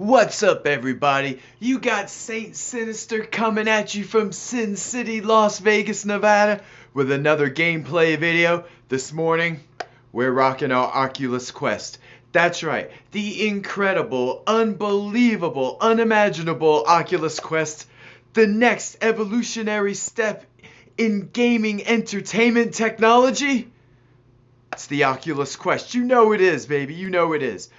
What's up, everybody? You got Saint Sinister coming at you from Sin City, Las Vegas, Nevada with another gameplay video. This morning, we're rocking our Oculus Quest. That's right, the incredible, unbelievable, unimaginable Oculus Quest, the next evolutionary step in gaming entertainment technology. It's the Oculus Quest. You know it is, baby. You know it is.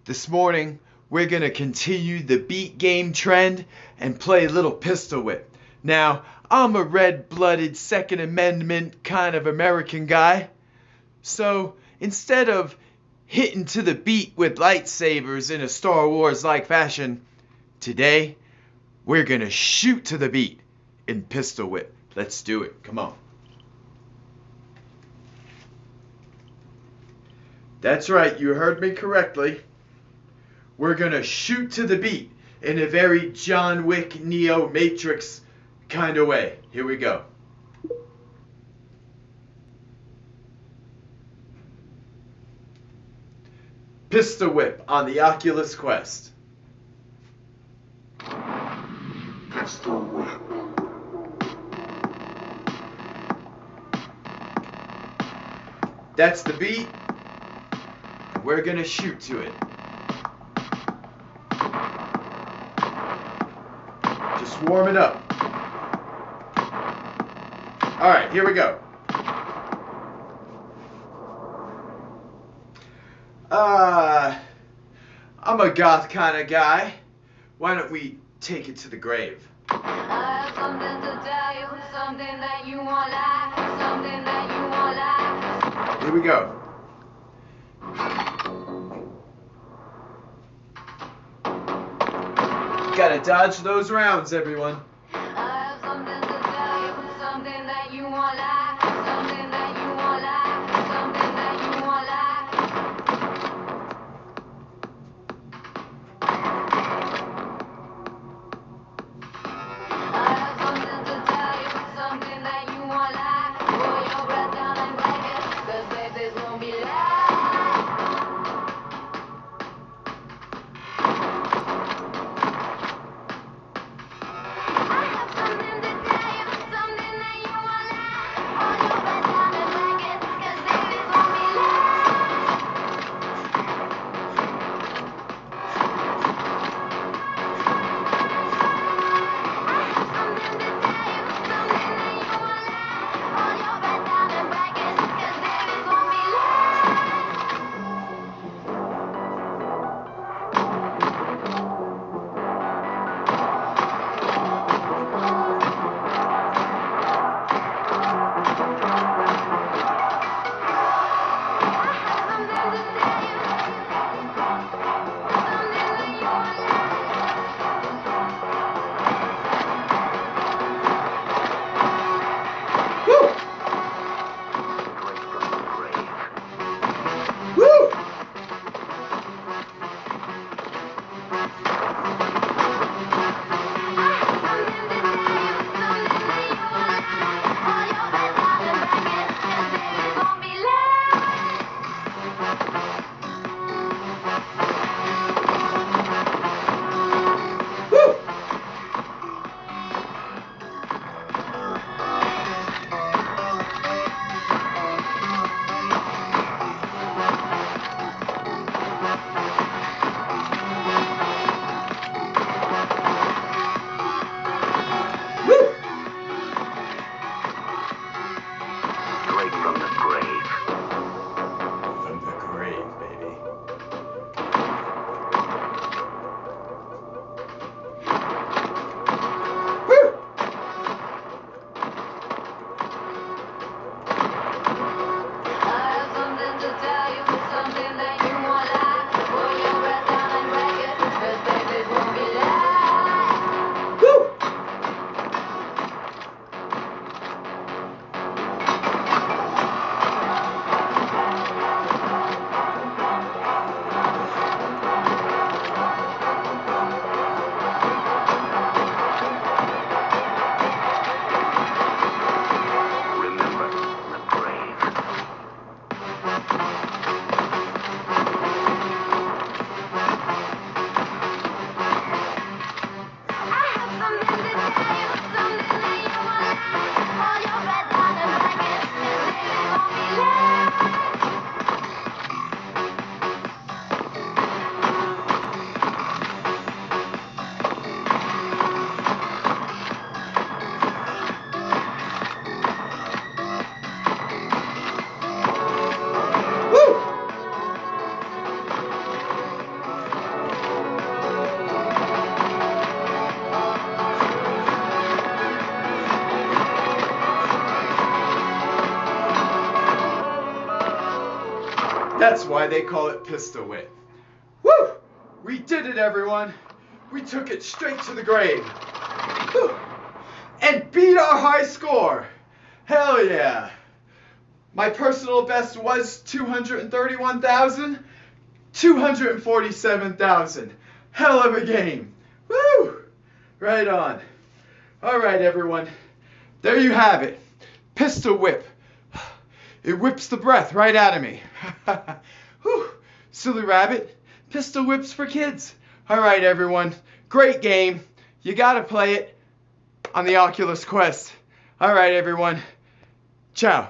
This morning, we're going to continue the beat game trend and play a little pistol whip. Now, I'm a red-blooded Second Amendment kind of American guy. So, instead of hitting to the beat with lightsabers in a Star Wars-like fashion, today, we're going to shoot to the beat in pistol whip. Let's do it. Come on. That's right, you heard me correctly. We're gonna shoot to the beat in a very John Wick, Neo, Matrix kind of way. Here we go. Pistol whip on the Oculus Quest. Pistol whip. That's the beat, and we're gonna shoot to it. Just warming up. All right, here we go. I'm a goth kind of guy. Why don't we take it to the grave? I have something to tell you, something that you won't like, something that you won't like. Here we go. Gotta dodge those rounds, everyone. I have something to tell you, something that you won't like, something that you won't like, something that you won't like. I have something to tell you, something that you won't like. Roll your breath down and break it, 'cause babies won't be live. I That's why they call it pistol whip. Woo! We did it, everyone. We took it straight to the grave. Woo! And beat our high score. Hell yeah. My personal best was 231,000. 247,000. Hell of a game. Woo! Right on. All right, everyone. There you have it. Pistol whip. It whips the breath right out of me. Whew. Silly rabbit. Pistol whips for kids. All right, everyone. Great game. You got to play it on the Oculus Quest. All right, everyone. Ciao.